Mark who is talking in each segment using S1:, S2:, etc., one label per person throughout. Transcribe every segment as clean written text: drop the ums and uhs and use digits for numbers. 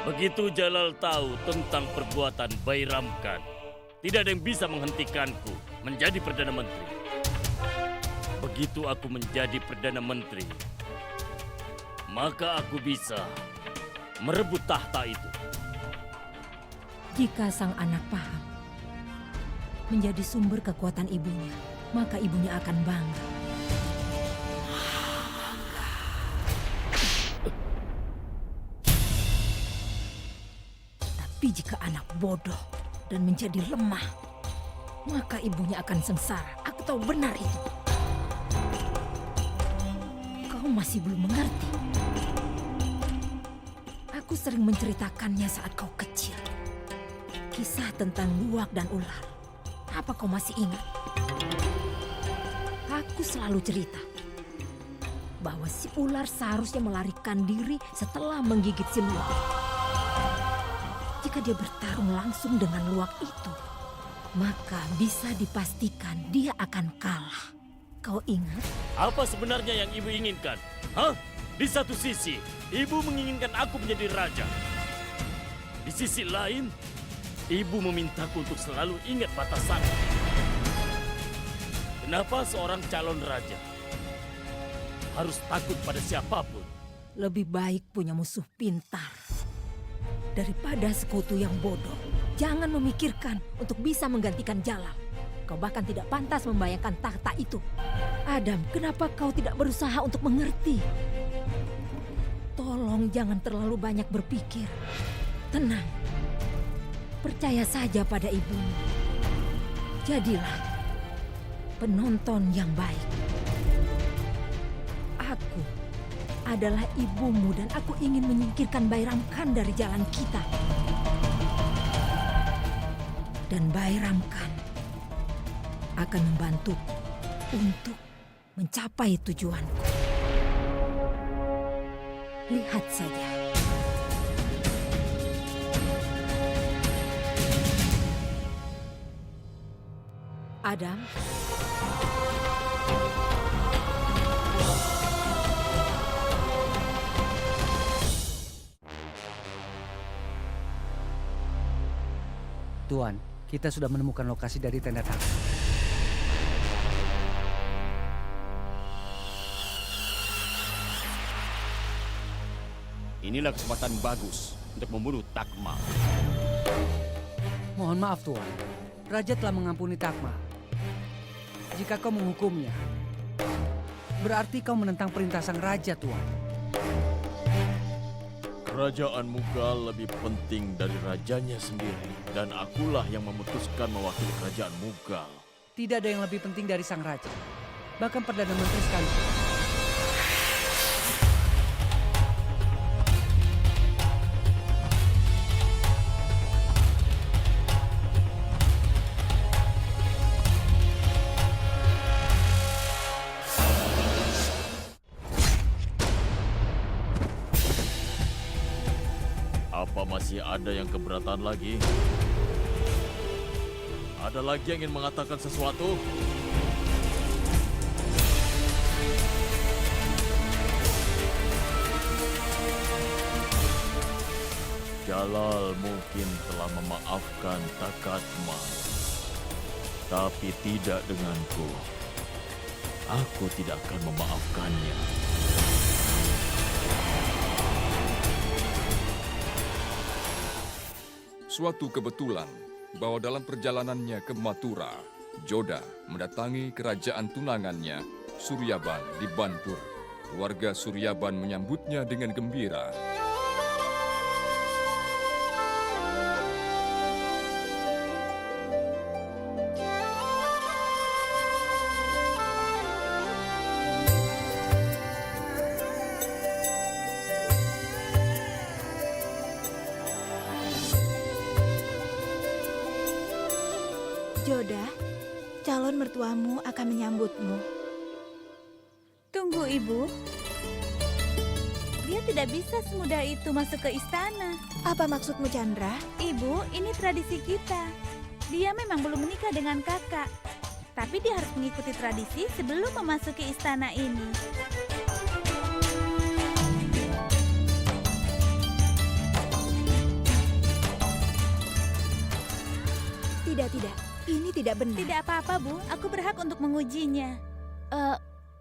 S1: Begitu Jalal tahu tentang perbuatan Bairamkan, tidak ada yang bisa menghentikanku menjadi Perdana Menteri. Begitu aku menjadi Perdana Menteri, maka aku bisa merebut tahta itu.
S2: Jika sang anak paham menjadi sumber kekuatan ibunya, maka ibunya akan bangga. Tapi jika anak bodoh dan menjadi lemah, maka ibunya akan sengsara. Aku tahu benar itu. Kau masih belum mengerti. Aku sering menceritakannya saat kau kecil. Kisah tentang luwak dan ular. Apa kau masih ingat? Aku selalu cerita bahwa si ular seharusnya melarikan diri setelah menggigit si luwak. Jika dia bertarung langsung dengan luwak itu, maka bisa dipastikan dia akan kalah. Kau ingat?
S1: Apa sebenarnya yang ibu inginkan? Hah? Di satu sisi, ibu menginginkan aku menjadi raja. Di sisi lain, ibu memintaku untuk selalu ingat batasan. Kenapa seorang calon raja harus takut pada siapapun?
S2: Lebih baik punya musuh pintar daripada sekutu yang bodoh. Jangan memikirkan untuk bisa menggantikan Jalal. Kau bahkan tidak pantas membayangkan tahta itu. Adam, kenapa kau tidak berusaha untuk mengerti? Tolong jangan terlalu banyak berpikir. Tenang. Percaya saja pada ibumu. Jadilah penonton yang baik. Aku adalah ibumu dan aku ingin menyingkirkan Bairamkan dari jalan kita. Dan Bairamkan akan membantuku untuk mencapai tujuanku. Lihat saja. Adam.
S3: Tuan, kita sudah menemukan lokasi dari tenda takut.
S1: Inilah kesempatan bagus untuk membunuh Takma.
S3: Mohon maaf, Tuan. Raja telah mengampuni Takma. Jika kau menghukumnya, berarti kau menentang perintah sang raja, Tuan.
S1: Kerajaan Mughal lebih penting dari rajanya sendiri. Dan akulah yang memutuskan mewakili kerajaan Mughal.
S3: Tidak ada yang lebih penting dari sang raja. Bahkan Perdana Menteri sekalipun.
S1: Apa masih ada yang keberatan lagi? Ada lagi yang ingin mengatakan sesuatu? Jalal mungkin telah memaafkan Takatma, tapi tidak denganku. Aku tidak akan memaafkannya.
S4: Suatu kebetulan bahwa dalam perjalanannya ke Mathura, Joda mendatangi kerajaan tunangannya, Suryaban di Banpur. Warga Suryaban menyambutnya dengan gembira.
S5: Joda, calon mertuamu akan menyambutmu.
S6: Tunggu, Ibu. Dia tidak bisa semudah itu masuk ke istana.
S5: Apa maksudmu, Chandra?
S6: Ibu, ini tradisi kita. Dia memang belum menikah dengan kakak. Tapi dia harus mengikuti tradisi sebelum memasuki istana ini.
S5: Tidak. Ini tidak benar.
S6: Tidak apa-apa, Bu. Aku berhak untuk mengujinya.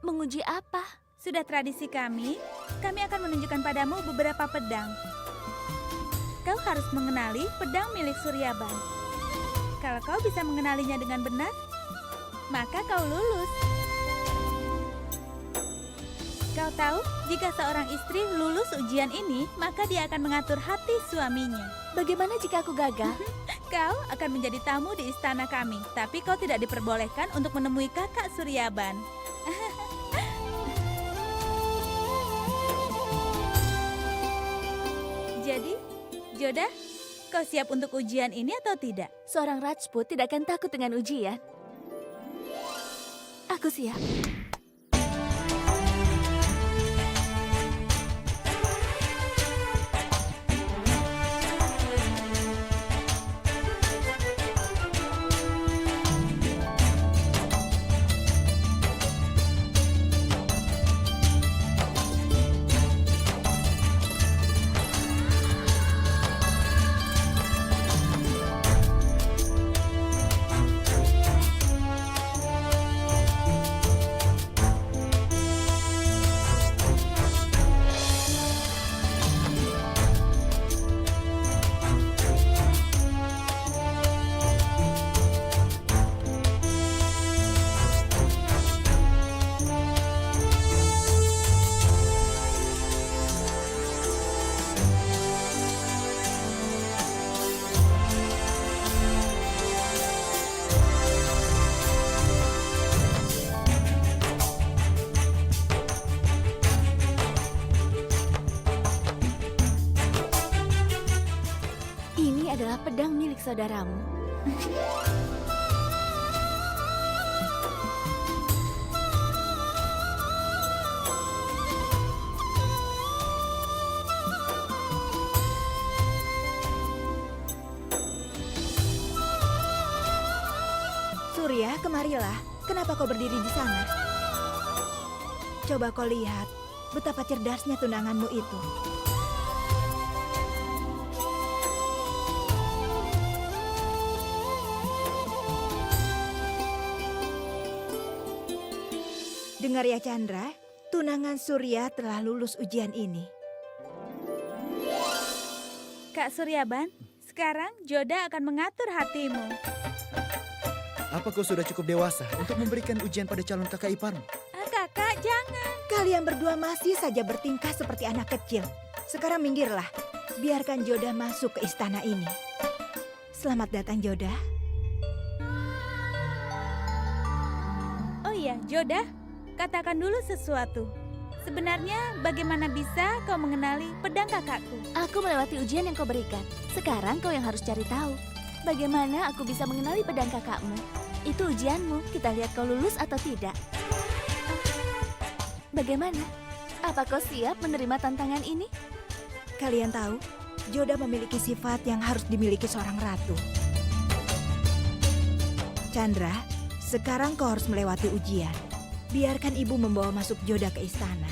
S7: Menguji apa?
S6: Sudah tradisi kami akan menunjukkan padamu beberapa pedang. Kau harus mengenali pedang milik Suryaban. Kalau kau bisa mengenalinya dengan benar, maka kau lulus. Kau tahu, jika seorang istri lulus ujian ini, maka dia akan mengatur hati suaminya.
S7: Bagaimana jika aku gagal?
S6: Kau akan menjadi tamu di istana kami, tapi kau tidak diperbolehkan untuk menemui kakak Suryaban. Jadi, Joda, kau siap untuk ujian ini atau tidak?
S7: Seorang Rajput tidak akan takut dengan ujian. Aku siap. Ini adalah pedang milik saudaramu.
S5: Surya, kemarilah. Kenapa kau berdiri di sana? Coba kau lihat betapa cerdasnya tunanganmu itu. Dengar ya Chandra, tunangan Surya telah lulus ujian ini.
S6: Kak Suryaban, sekarang Joda akan mengatur hatimu.
S8: Apa kau sudah cukup dewasa untuk memberikan ujian pada calon kakak iparmu?
S6: Kakak, jangan.
S5: Kalian berdua masih saja bertingkah seperti anak kecil. Sekarang minggirlah, biarkan Joda masuk ke istana ini. Selamat datang Joda.
S6: Oh iya, Joda, katakan dulu sesuatu. Sebenarnya bagaimana bisa kau mengenali pedang kakakku?
S7: Aku melewati ujian yang kau berikan. Sekarang kau yang harus cari tahu. Bagaimana aku bisa mengenali pedang kakakmu? Itu ujianmu. Kita lihat kau lulus atau tidak. Bagaimana? Apa kau siap menerima tantangan ini?
S5: Kalian tahu, Joda memiliki sifat yang harus dimiliki seorang ratu. Chandra, sekarang kau harus melewati ujian. Biarkan ibu membawa masuk Joda ke istana.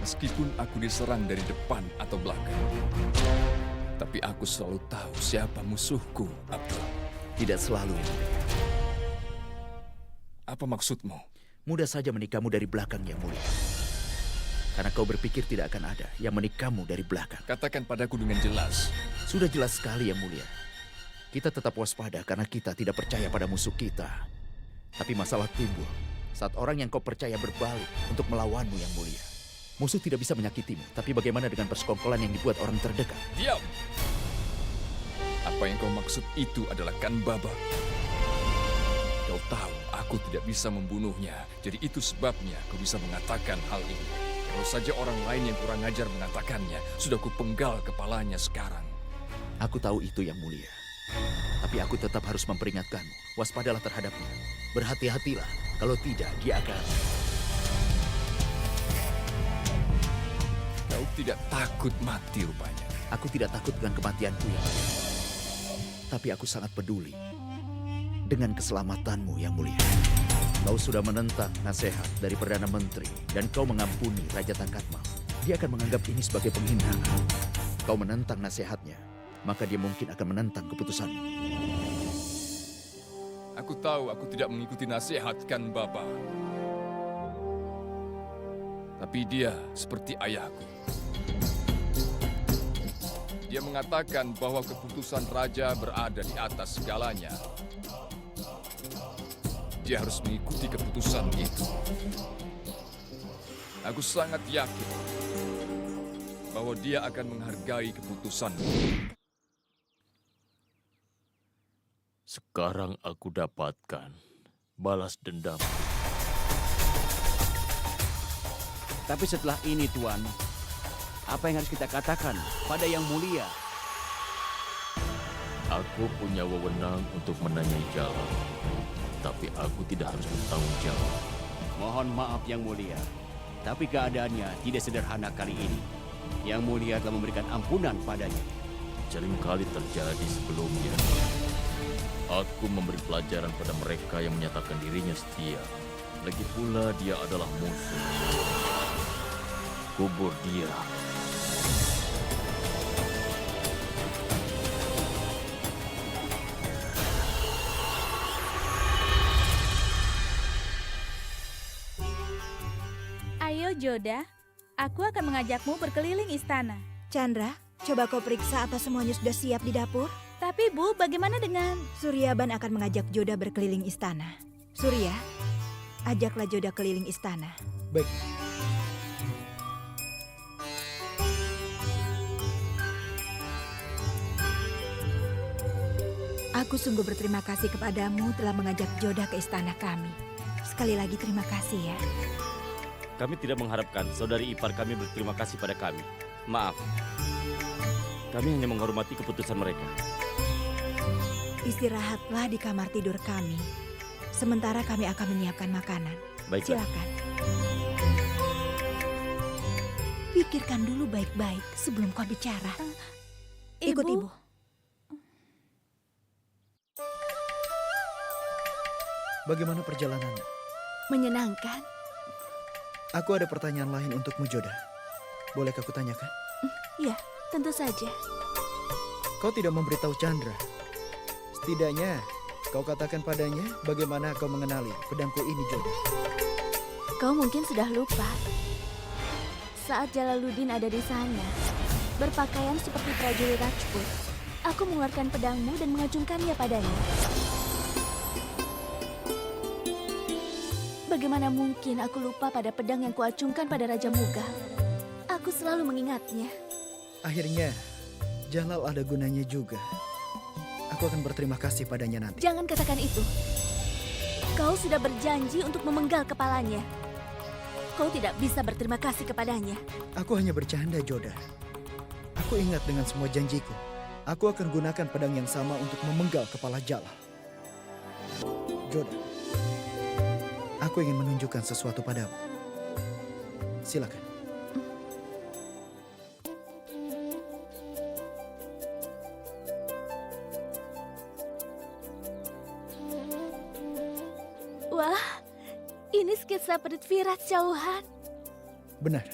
S4: Meskipun aku diserang dari depan atau belakang, tapi aku selalu tahu siapa musuhku, Abdul.
S9: Tidak selalu, Yang Mulia.
S4: Apa maksudmu?
S9: Mudah saja menikahmu dari belakang, Yang Mulia. Karena kau berpikir tidak akan ada yang menikahmu dari belakang.
S4: Katakan padaku dengan jelas.
S9: Sudah jelas sekali, Yang Mulia. Kita tetap waspada karena kita tidak percaya pada musuh kita. Tapi masalah timbul saat orang yang kau percaya berbalik untuk melawanmu, Yang Mulia. Musuh tidak bisa menyakitimu, tapi bagaimana dengan persekongkolan yang dibuat orang terdekat?
S4: Diam! Apa yang kau maksud itu adalah Kanbaba. Kau tahu aku tidak bisa membunuhnya, jadi itu sebabnya kau bisa mengatakan hal ini. Kalau saja orang lain yang kurang ajar mengatakannya, sudah kupenggal kepalanya sekarang.
S9: Aku tahu itu, Yang Mulia. Tapi aku tetap harus memperingatkanmu. Waspadalah terhadapnya. Berhati-hatilah. Kalau tidak, dia akan...
S4: Kau tidak takut mati rupanya.
S9: Aku tidak takut dengan kematianku yang mulia. Tapi aku sangat peduli dengan keselamatanmu yang mulia. Kau sudah menentang nasihat dari Perdana Menteri dan kau mengampuni Raja Tangkatmal. Dia akan menganggap ini sebagai penghinaan. Kau menentang nasihatnya, maka dia mungkin akan menentang keputusanmu.
S4: Aku tahu aku tidak mengikuti nasihat Kan Bapa. Tapi dia seperti ayahku. Dia mengatakan bahwa keputusan raja berada di atas segalanya. Dia harus mengikuti keputusan itu. Aku sangat yakin bahwa dia akan menghargai keputusanmu.
S1: Sekarang aku dapatkan balas dendam.
S10: Tapi setelah ini, Tuan, apa yang harus kita katakan pada Yang Mulia?
S1: Aku punya wewenang untuk menanyai jalan, tapi aku tidak harus bertanggung jawab.
S10: Mohon maaf, Yang Mulia. Tapi keadaannya tidak sederhana kali ini. Yang Mulia telah memberikan ampunan padanya.
S1: Seringkali terjadi sebelumnya. Aku memberi pelajaran pada mereka yang menyatakan dirinya setia. Lagi pula dia adalah musuh. Kubur dia.
S6: Ayo Joda, aku akan mengajakmu berkeliling istana.
S5: Chandra, coba kau periksa apa semuanya sudah siap di dapur.
S6: Tapi Bu, bagaimana dengan...
S5: Suryaban akan mengajak Joda berkeliling istana. Surya, ajaklah Joda keliling istana.
S8: Baik.
S5: Aku sungguh berterima kasih kepadamu telah mengajak Joda ke istana kami. Sekali lagi terima kasih ya.
S1: Kami tidak mengharapkan saudari ipar kami berterima kasih pada kami. Maaf. Kami hanya menghormati keputusan mereka.
S5: Istirahatlah di kamar tidur kami. Sementara kami akan menyiapkan makanan.
S1: Baiklah.
S5: Silakan. Pikirkan dulu baik-baik sebelum kau bicara. Ikut ibu.
S8: Bagaimana perjalananmu?
S7: Menyenangkan.
S8: Aku ada pertanyaan lain untukmu, Joda. Bolehkah aku tanyakan?
S7: Ya, tentu saja.
S8: Kau tidak memberitahu Chandra. Setidaknya, kau katakan padanya bagaimana kau mengenali pedangku ini, Joda.
S7: Kau mungkin sudah lupa. Saat Jalaluddin ada di sana, berpakaian seperti prajurit Rajput, aku mengeluarkan pedangmu dan mengacungkannya padanya. Bagaimana mungkin aku lupa pada pedang yang kuacungkan pada Raja Mughal? Aku selalu mengingatnya.
S8: Akhirnya, Jalal ada gunanya juga. Aku akan berterima kasih padanya nanti.
S7: Jangan katakan itu. Kau sudah berjanji untuk memenggal kepalanya. Kau tidak bisa berterima kasih kepadanya.
S8: Aku hanya bercanda, Joda. Aku ingat dengan semua janjiku. Aku akan gunakan pedang yang sama untuk memenggal kepala Jalal. Joda, aku ingin menunjukkan sesuatu padamu. Silakan.
S7: Wah, ini sketsa Prithviraj Chauhan.
S8: Benar.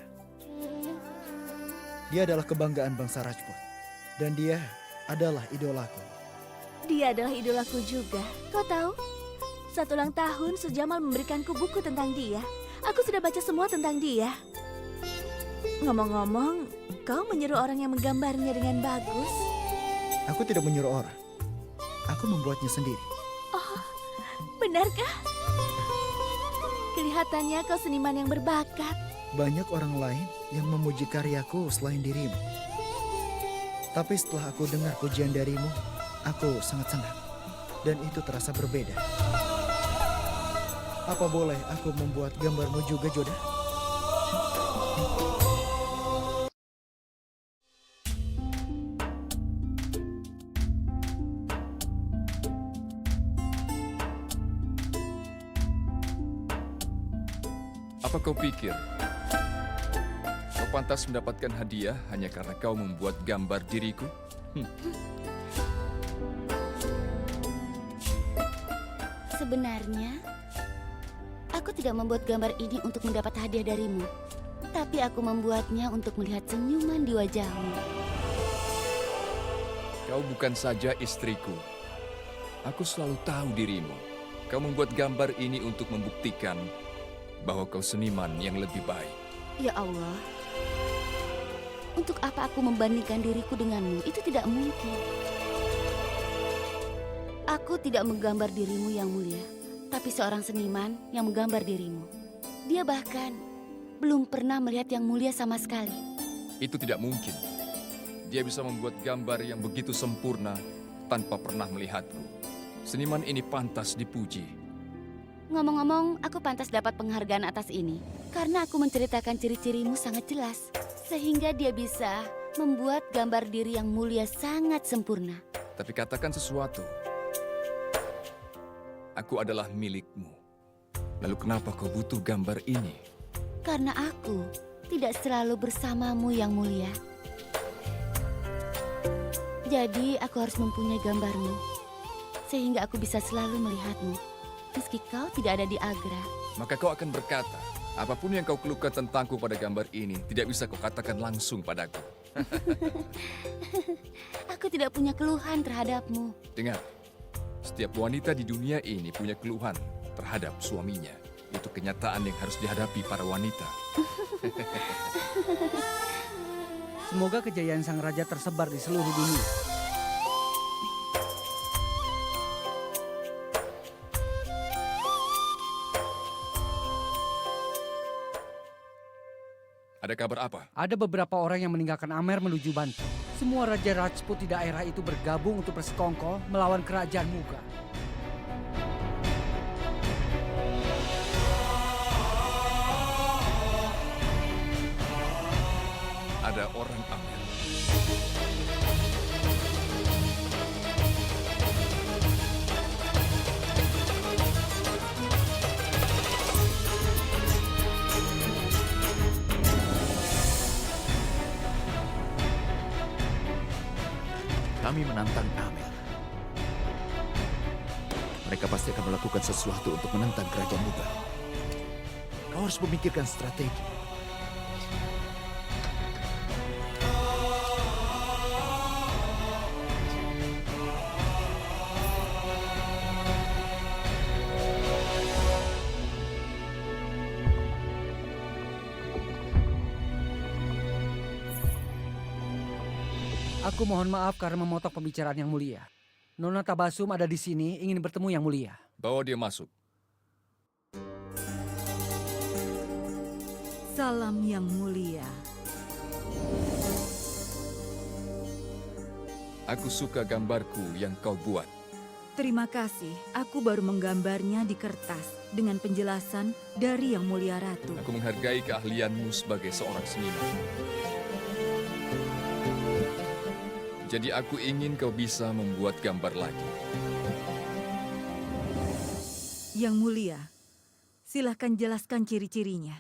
S8: Dia adalah kebanggaan bangsa Rajput. Dan dia adalah idolaku.
S7: Dia adalah idolaku juga. Kau tahu? Saat ulang tahun, Sujamal memberikanku buku tentang dia. Aku sudah baca semua tentang dia. Ngomong-ngomong, kau menyuruh orang yang menggambarnya dengan bagus.
S8: Aku tidak menyuruh orang. Aku membuatnya sendiri.
S7: Oh, benarkah? Kelihatannya kau seniman yang berbakat.
S8: Banyak orang lain yang memuji karyaku selain dirimu. Tapi setelah aku dengar pujian darimu, aku sangat senang. Dan itu terasa berbeda. Apa boleh aku membuat gambarmu juga, Joda?
S4: Apa kau pikir kau pantas mendapatkan hadiah hanya karena kau membuat gambar diriku?
S7: Sebenarnya, aku tidak membuat gambar ini untuk mendapat hadiah darimu. Tapi aku membuatnya untuk melihat senyuman di wajahmu.
S4: Kau bukan saja istriku. Aku selalu tahu dirimu. Kau membuat gambar ini untuk membuktikan bahwa kau seniman yang lebih baik.
S7: Ya Allah, untuk apa aku membandingkan diriku denganmu? Itu tidak mungkin. Aku tidak menggambar dirimu yang mulia, tapi seorang seniman yang menggambar dirimu. Dia bahkan belum pernah melihat yang mulia sama sekali.
S4: Itu tidak mungkin. Dia bisa membuat gambar yang begitu sempurna tanpa pernah melihatku. Seniman ini pantas dipuji.
S7: Ngomong-ngomong, aku pantas dapat penghargaan atas ini karena aku menceritakan ciri-cirimu sangat jelas, sehingga dia bisa membuat gambar diri yang mulia sangat sempurna.
S4: Tapi katakan sesuatu. Aku adalah milikmu. Lalu kenapa kau butuh gambar ini?
S7: Karena aku tidak selalu bersamamu yang mulia. Jadi aku harus mempunyai gambarmu, sehingga aku bisa selalu melihatmu, meski kau tidak ada di Agra.
S4: Maka kau akan berkata, apapun yang kau keluhkan tentangku pada gambar ini, tidak bisa kau katakan langsung padaku.
S7: Aku tidak punya keluhan terhadapmu.
S4: Dengar, setiap wanita di dunia ini punya keluhan terhadap suaminya. Itu kenyataan yang harus dihadapi para wanita.
S3: Semoga kejayaan sang raja tersebar di seluruh dunia.
S4: Ada kabar apa?
S3: Ada beberapa orang yang meninggalkan Amer menuju Bantu. Semua Raja Rajput di daerah itu bergabung untuk bersekongkol melawan kerajaan Mughal.
S4: Ada orang Amer.
S9: Kami menantang Amer. Mereka pasti akan melakukan sesuatu untuk menentang kerajaan Mughal. Kau harus memikirkan strategi.
S3: Aku mohon maaf karena memotong pembicaraan yang mulia. Nona Tabasum ada di sini ingin bertemu yang mulia.
S4: Bawa dia masuk.
S11: Salam yang mulia.
S4: Aku suka gambarku yang kau buat.
S11: Terima kasih, aku baru menggambarnya di kertas dengan penjelasan dari Yang Mulia Ratu.
S4: Aku menghargai keahlianmu sebagai seorang seniman. Jadi aku ingin kau bisa membuat gambar lagi.
S11: Yang Mulia, silahkan jelaskan ciri-cirinya.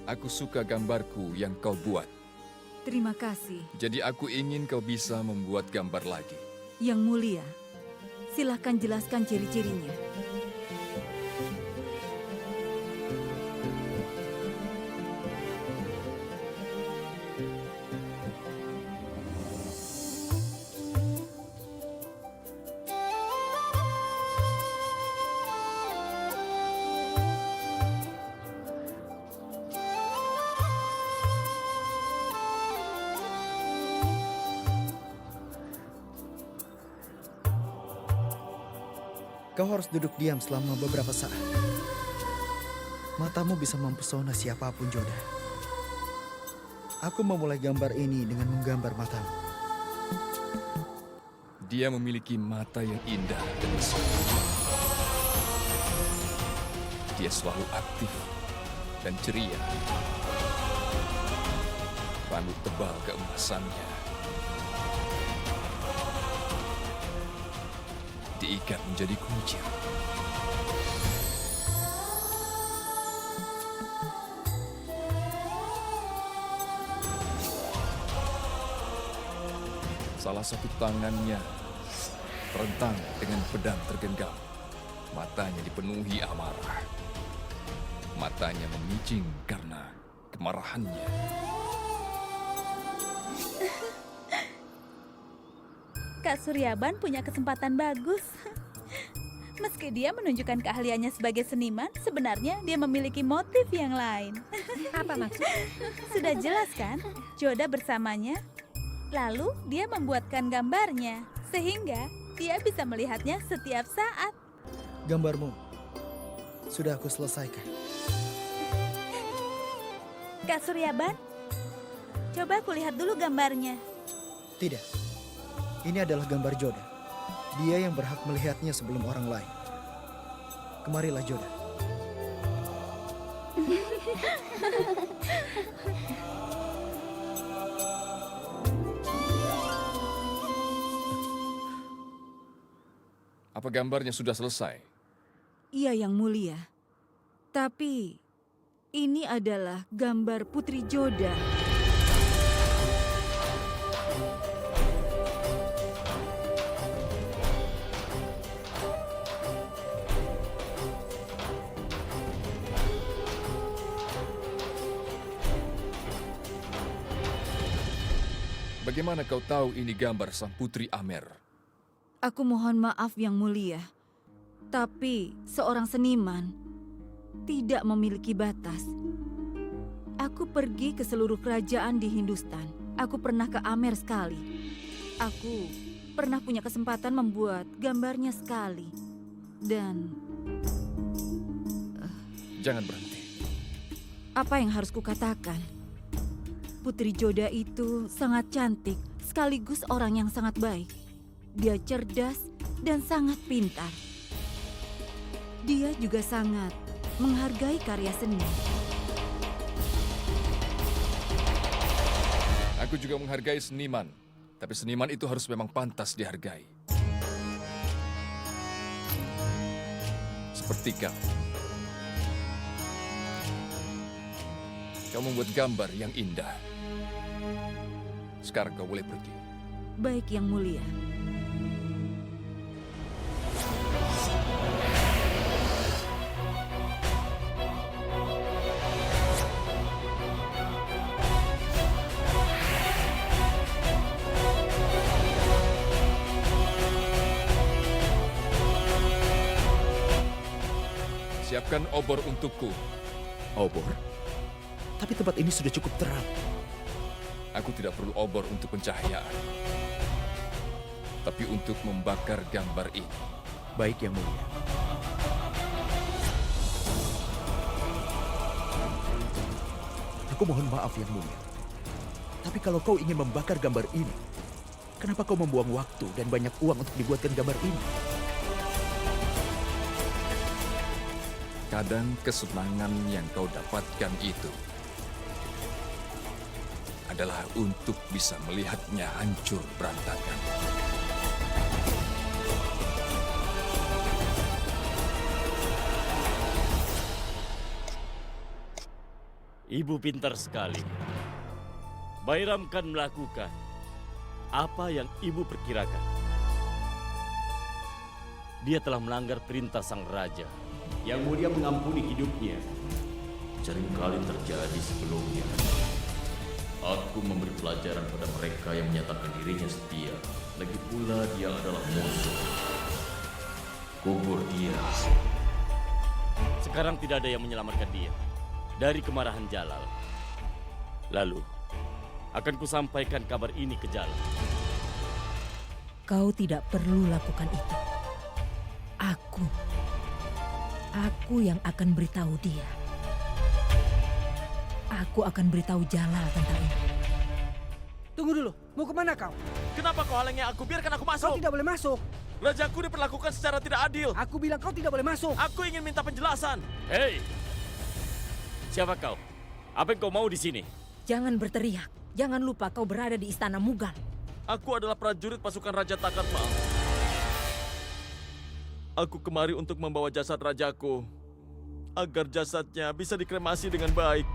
S4: Aku suka gambarku yang kau buat.
S11: Terima kasih.
S4: Jadi aku ingin kau bisa membuat gambar lagi.
S11: Yang Mulia, silahkan jelaskan ciri-cirinya.
S8: Kau harus duduk diam selama beberapa saat. Matamu bisa mempesona siapapun, Joda. Aku memulai gambar ini dengan menggambar matamu.
S4: Dia memiliki mata yang indah dan mesra. Dia selalu aktif dan ceria. Rambut tebal keemasannya diikat menjadi kuncir. Salah satu tangannya terentang dengan pedang tergenggam. Matanya dipenuhi amarah. Matanya memicing karena kemarahannya.
S6: Kak Suryaban punya kesempatan bagus. Meski dia menunjukkan keahliannya sebagai seniman, sebenarnya dia memiliki motif yang lain.
S2: Apa maksudnya?
S6: Sudah jelas kan? Joda bersamanya. Lalu dia membuatkan gambarnya, sehingga dia bisa melihatnya setiap saat.
S8: Gambarmu sudah aku selesaikan.
S6: Kak Suryaban, coba aku lihat dulu gambarnya.
S8: Tidak. Ini adalah gambar Joda. Dia yang berhak melihatnya sebelum orang lain. Kemarilah, Joda.
S4: Apa gambarnya sudah selesai?
S11: Iya, Yang Mulia. Tapi ini adalah gambar Putri Joda.
S4: Bagaimana kau tahu ini gambar sang putri Amer?
S11: Aku mohon maaf, Yang Mulia. Tapi seorang seniman tidak memiliki batas. Aku pergi ke seluruh kerajaan di Hindustan. Aku pernah ke Amer sekali. Aku pernah punya kesempatan membuat gambarnya sekali. Dan
S4: Jangan berhenti.
S11: apa yang harus kukatakan? Putri Joda itu sangat cantik, sekaligus orang yang sangat baik. Dia cerdas dan sangat pintar. Dia juga sangat menghargai karya seni.
S4: Aku juga menghargai seniman, tapi seniman itu harus memang pantas dihargai. Seperti kau. Kau membuat gambar yang indah. Sekarang kau boleh pergi.
S11: Baik, Yang Mulia.
S4: Siapkan obor untukku.
S9: Obor? Tapi tempat ini sudah cukup terang.
S4: Aku tidak perlu obor untuk pencahayaan. Tapi untuk membakar gambar ini.
S9: Baik, Yang Mulia. Aku mohon maaf, Yang Mulia. Tapi kalau kau ingin membakar gambar ini, kenapa kau membuang waktu dan banyak uang untuk dibuatkan gambar ini?
S4: Kadang kesenangan yang kau dapatkan itu adalah untuk bisa melihatnya hancur berantakan.
S1: Ibu pintar sekali. Bairam kan melakukan apa yang ibu perkirakan. Dia telah melanggar perintah sang raja.
S10: Yang Mulia mengampuni hidupnya.
S1: Seringkali terjadi sebelumnya. Aku memberi pelajaran pada mereka yang menyatakan dirinya setia. Lagi pula dia adalah musuh. Kubur dia. Sekarang tidak ada yang menyelamatkan dia dari kemarahan Jalal. Lalu, akan kusampaikan kabar ini ke Jalal.
S2: Kau tidak perlu lakukan itu. Aku yang akan beritahu dia. Aku akan beritahu Jalal tentang ini.
S3: Tunggu dulu, mau kemana kau?
S1: Kenapa kau halangi aku? Biarkan aku
S3: Kau
S1: masuk.
S3: tidak boleh masuk.
S1: Rajaku diperlakukan secara tidak adil.
S3: Aku bilang kau tidak boleh masuk.
S1: Aku ingin minta penjelasan. Hei, siapa kau? Apa yang kau mau di sini?
S2: Jangan berteriak. Jangan lupa kau berada di istana Mughal.
S1: Aku adalah prajurit pasukan Raja Takat Mal. Aku kemari untuk membawa jasad rajaku agar jasadnya bisa dikremasi dengan baik.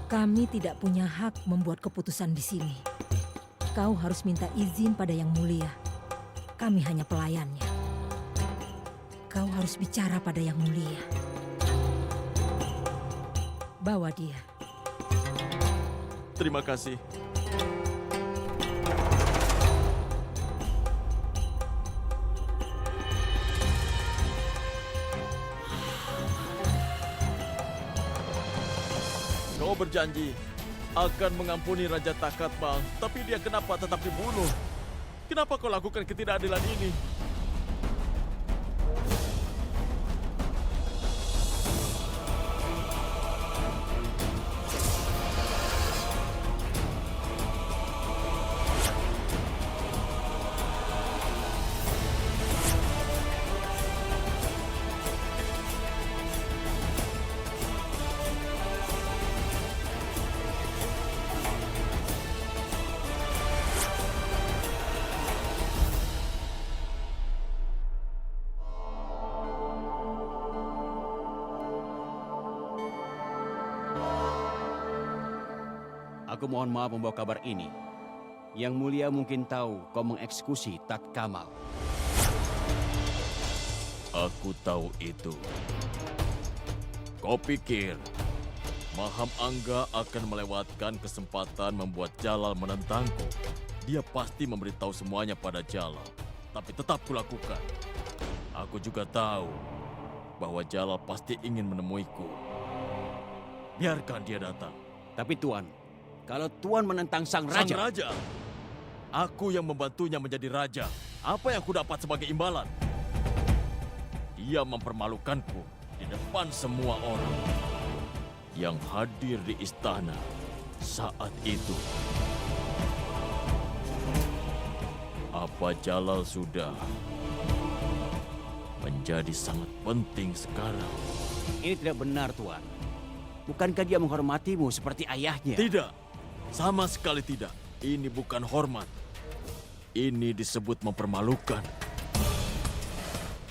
S2: Kami tidak punya hak membuat keputusan di sini. Kau harus minta izin pada Yang Mulia. Kami hanya pelayannya. Kau harus bicara pada Yang Mulia. Bawa dia.
S1: Terima kasih. Kau berjanji akan mengampuni Raja Takat Mal, tapi dia kenapa tetap dibunuh? Kenapa kau lakukan ketidakadilan ini?
S10: Aku mohon maaf membawa kabar ini. Yang Mulia mungkin tahu kau mengeksekusi Tat Kamal.
S1: Aku tahu itu. Kau pikir Maham Angga akan melewatkan kesempatan membuat Jalal menentangku? Dia pasti memberitahu semuanya pada Jalal, tapi tetap kulakukan. Aku juga tahu bahwa Jalal pasti ingin menemuiku. Biarkan dia datang.
S10: Tapi Tuan, kalau Tuan menentang Sang Raja...
S1: Sang Raja? Aku yang membantunya menjadi raja. Apa yang aku dapat sebagai imbalan? Dia mempermalukanku di depan semua orang yang hadir di istana saat itu. Apa Jalal sudah menjadi sangat penting sekarang?
S10: Ini tidak benar, Tuan. Bukankah dia menghormatimu seperti ayahnya?
S1: Tidak. Sama sekali tidak. Ini bukan hormat. Ini disebut mempermalukan.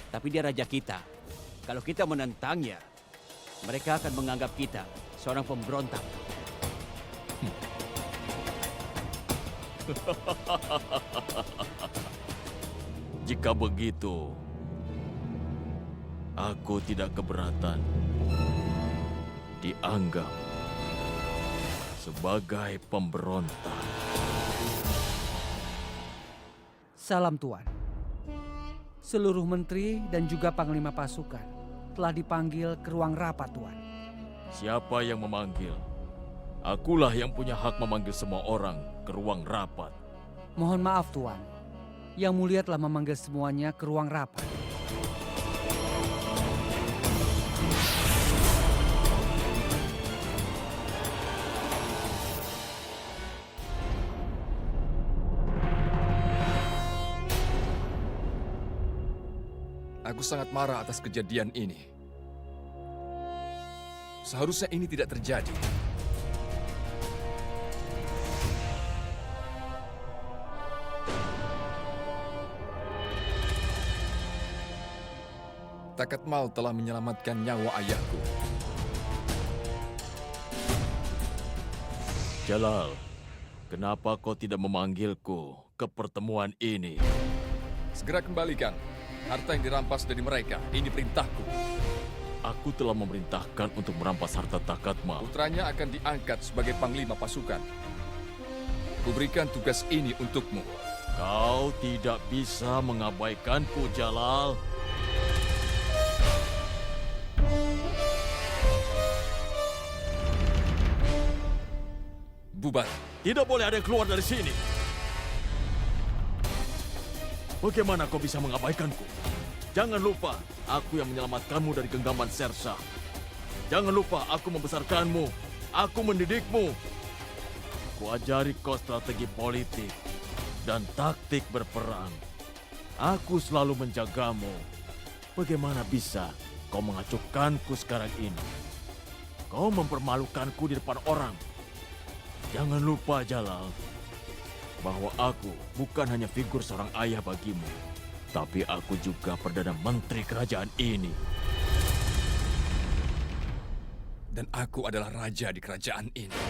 S10: Tapi dia raja kita. Kalau kita menentangnya, mereka akan menganggap kita seorang pemberontak.
S1: Jika begitu, aku tidak keberatan dianggap sebagai pemberontak.
S3: Salam Tuan. Seluruh menteri dan juga panglima pasukan telah dipanggil ke ruang rapat, Tuan.
S1: Siapa yang memanggil? Akulah yang punya hak memanggil semua orang ke ruang rapat.
S3: Mohon maaf, Tuan. Yang Mulia telah memanggil semuanya ke ruang rapat.
S4: Aku sangat marah atas kejadian ini. Seharusnya ini tidak terjadi. Takat Mal telah menyelamatkan nyawa ayahku.
S1: Jalal, kenapa kau tidak memanggilku ke pertemuan ini?
S4: Segera kembalikan harta yang dirampas dari mereka. Ini perintahku.
S1: Aku telah memerintahkan untuk merampas harta Takat Mal.
S4: Putranya akan diangkat sebagai panglima pasukan. Kuberikan tugas ini untukmu.
S1: Kau tidak bisa mengabaikanku, Jalal.
S4: Bubar.
S1: Tidak boleh ada yang keluar dari sini. Bagaimana kau bisa mengabaikanku? Jangan lupa, aku yang menyelamatkanmu dari genggaman Sersa. Jangan lupa, aku membesarkanmu. Aku mendidikmu. Kuajari kau strategi politik dan taktik berperang. Aku selalu menjagamu. Bagaimana bisa kau mengacuhkanku sekarang ini? Kau mempermalukanku di depan orang. Jangan lupa, Jalal, bahwa aku bukan hanya figur seorang ayah bagimu, tapi aku juga Perdana Menteri kerajaan ini.
S4: Dan aku adalah raja di kerajaan ini.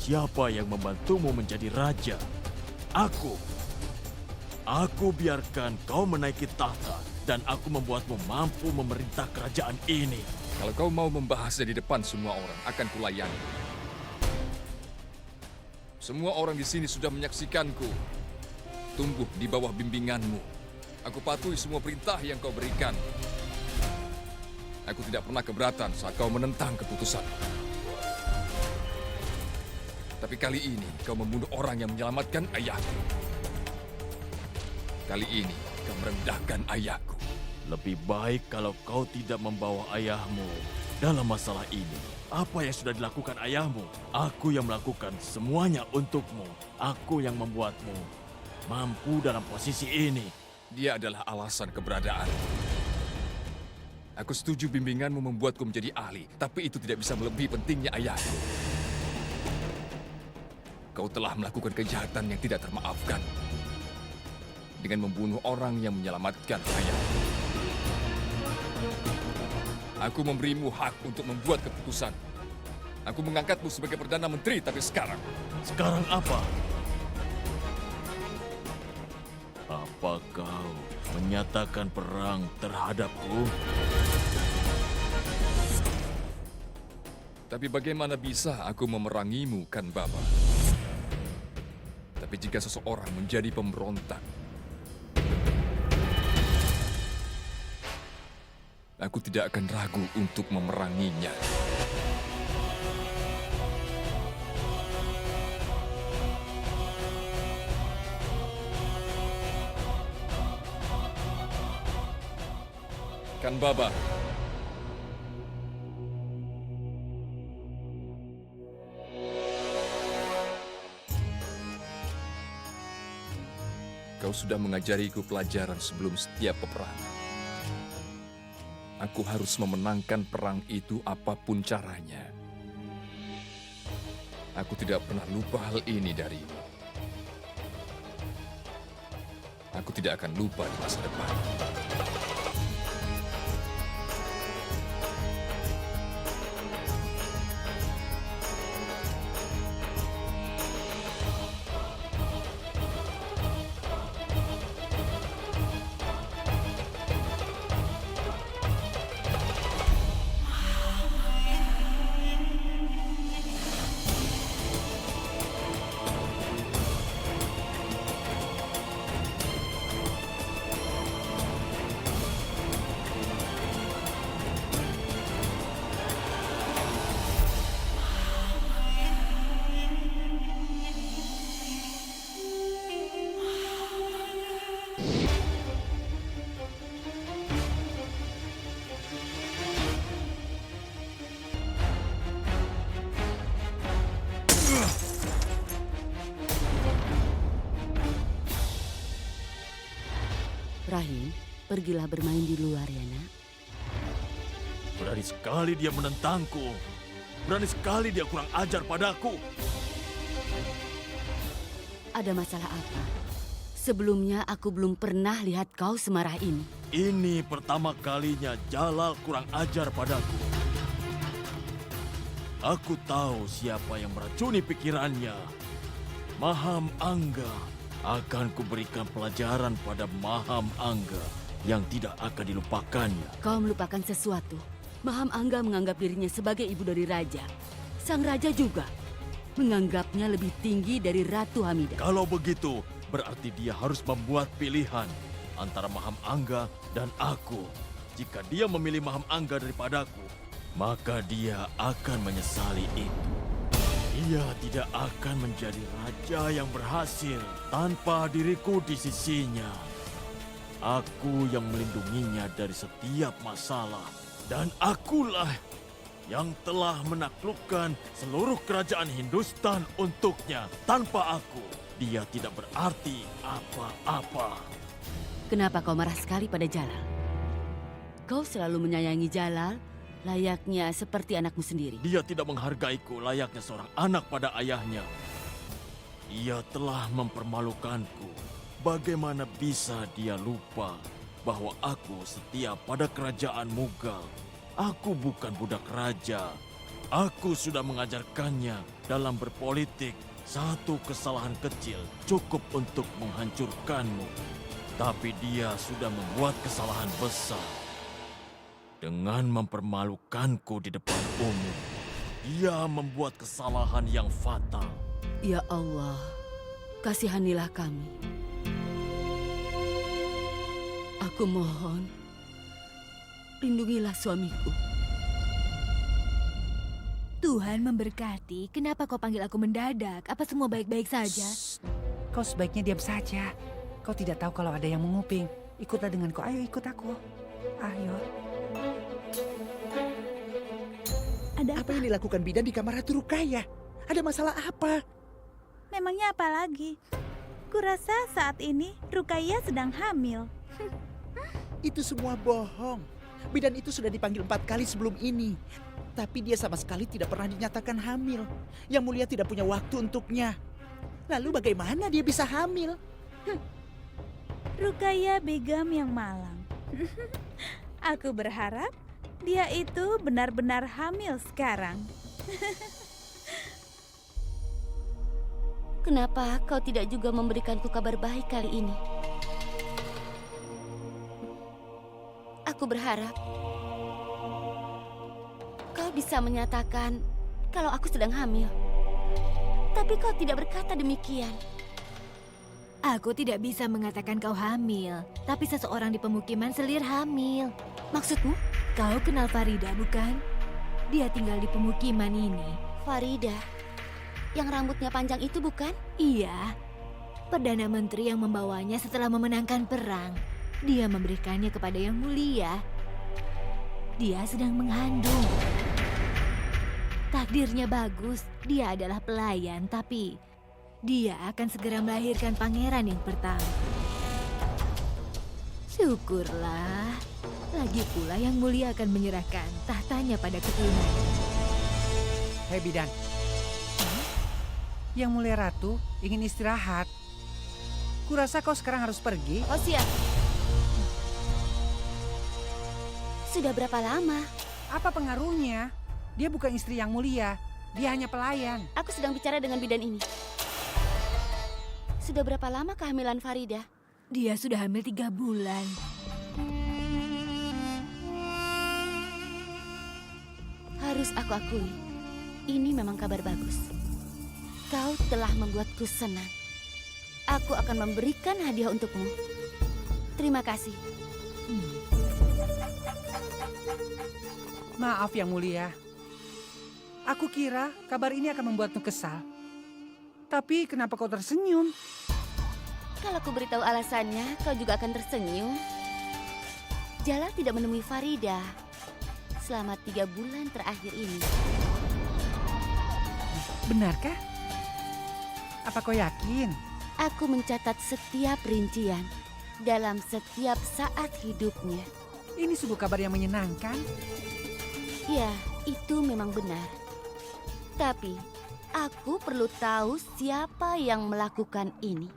S1: Siapa yang membantumu menjadi raja? Aku. Aku biarkan kau menaiki tahta dan aku membuatmu mampu memerintah kerajaan ini.
S4: Kalau kau mau membahasnya di depan semua orang, akan kulayani. Semua orang di sini sudah menyaksikanku tumbuh di bawah bimbinganmu. Aku patuhi semua perintah yang kau berikan. Aku tidak pernah keberatan saat kau menentang keputusan. Tapi kali ini kau membunuh orang yang menyelamatkan ayahku. Kali ini kau merendahkan ayahku.
S1: Lebih baik kalau kau tidak membawa ayahmu dalam masalah ini. Apa yang sudah dilakukan ayahmu, aku yang melakukan semuanya untukmu. Aku yang membuatmu mampu dalam posisi ini.
S4: Dia adalah alasan keberadaan. Aku setuju bimbinganmu membuatku menjadi ahli, tapi itu tidak bisa melebihi pentingnya ayahku. Kau telah melakukan kejahatan yang tidak termaafkan dengan membunuh orang yang menyelamatkan ayahku. Aku memberimu hak untuk membuat keputusan. Aku mengangkatmu sebagai Perdana Menteri, tapi sekarang...
S1: Sekarang apa? Apa kau menyatakan perang terhadapku?
S4: Tapi bagaimana bisa aku memerangimu, kan Baba? Tapi jika seseorang menjadi pemberontak, aku tidak akan ragu untuk memeranginya. Kan Baba? Kau sudah mengajariku pelajaran sebelum setiap peperangan. Aku harus memenangkan perang itu apapun caranya. Aku tidak pernah lupa hal ini darimu. Aku tidak akan lupa di masa depan.
S12: Rahim, pergilah bermain di luar ya, nak.
S1: Berani sekali dia menentangku. Berani sekali dia kurang ajar padaku.
S12: Ada masalah apa? Sebelumnya aku belum pernah lihat kau semarah ini.
S1: Ini pertama kalinya Jalal kurang ajar padaku. Aku tahu siapa yang meracuni pikirannya. Maham Angga. Akan kuberikan pelajaran pada Maham Angga yang tidak akan dilupakannya.
S12: Kau melupakan sesuatu. Maham Angga menganggap dirinya sebagai ibu dari raja. Sang raja juga menganggapnya lebih tinggi dari Ratu Hamidah.
S1: Kalau begitu, berarti dia harus membuat pilihan antara Maham Angga dan aku. Jika dia memilih Maham Angga daripadaku, maka dia akan menyesali itu. Dia Dia tidak akan menjadi raja yang berhasil tanpa diriku di sisinya. Aku yang melindunginya dari setiap masalah. Dan akulah yang telah menaklukkan seluruh kerajaan Hindustan untuknya. Tanpa aku, dia tidak berarti apa-apa.
S12: Kenapa kau marah sekali pada Jalal? Kau selalu menyayangi Jalal, layaknya seperti anakmu sendiri.
S1: Dia tidak menghargaiku layaknya seorang anak pada ayahnya. Dia telah mempermalukanku. Bagaimana bisa dia lupa bahwa aku setia pada kerajaan Mughal? Aku bukan budak raja. Aku sudah mengajarkannya dalam berpolitik. Satu kesalahan kecil cukup untuk menghancurkanmu. Tapi dia sudah membuat kesalahan besar. Dengan mempermalukanku di depan umum, dia membuat kesalahan yang fatal.
S12: Ya Allah, kasihanilah kami. Aku mohon, lindungilah suamiku.
S13: Tuhan memberkati. Kenapa kau panggil aku mendadak? Apa semua baik-baik saja?
S3: Kau sebaiknya diam saja. Kau tidak tahu kalau ada yang menguping. Ikutlah denganku. Ayo ikut aku. Ayo.
S9: Apa yang dilakukan bidan di kamar Ratu Rukaya? Ada masalah apa?
S6: Memangnya apa lagi? Kurasa saat ini Rukaya sedang hamil.
S9: Itu semua bohong. Bidan itu sudah dipanggil 4 kali sebelum ini. Tapi dia sama sekali tidak pernah dinyatakan hamil. Yang Mulia tidak punya waktu untuknya. Lalu bagaimana dia bisa hamil?
S6: Rukaya Begum yang malang. Aku berharap dia itu benar-benar hamil sekarang.
S12: Kenapa kau tidak juga memberikanku kabar baik kali ini? Aku berharap kau bisa menyatakan kalau aku sedang hamil. Tapi kau tidak berkata demikian.
S13: Aku tidak bisa mengatakan kau hamil, tapi seseorang di pemukiman selir hamil.
S12: Maksudmu?
S13: Kau kenal Farida, bukan? Dia tinggal di pemukiman ini.
S12: Farida, yang rambutnya panjang itu bukan?
S13: Iya, Perdana Menteri yang membawanya setelah memenangkan perang. Dia memberikannya kepada Yang Mulia. Dia sedang mengandung. Takdirnya bagus, dia adalah pelayan, tapi dia akan segera melahirkan pangeran yang pertama. Syukurlah, lagi pula Yang Mulia akan menyerahkan tahtanya pada keturunannya.
S3: Hei bidan. Yang Mulia Ratu ingin istirahat. Kurasa kau sekarang harus pergi.
S12: Oh siap. Sudah berapa lama?
S3: Apa pengaruhnya? Dia bukan istri Yang Mulia. Dia hanya pelayan.
S12: Aku sedang bicara dengan bidan ini. Sudah berapa lama kehamilan Farida?
S13: Dia sudah hamil 3 bulan.
S12: Harus aku akui, ini memang kabar bagus. Kau telah membuatku senang. Aku akan memberikan hadiah untukmu. Terima kasih.
S3: Maaf Yang Mulia. Aku kira kabar ini akan membuatmu kesal. Tapi kenapa kau tersenyum?
S12: Kalau aku beritahu alasannya, kau juga akan tersenyum. Jalal tidak menemui Farida selama 3 bulan terakhir ini.
S3: Benarkah? Apa kau yakin?
S12: Aku mencatat setiap rincian dalam setiap saat hidupnya.
S3: Ini sungguh kabar yang menyenangkan.
S12: Ya, itu memang benar. Tapi, aku perlu tahu siapa yang melakukan ini.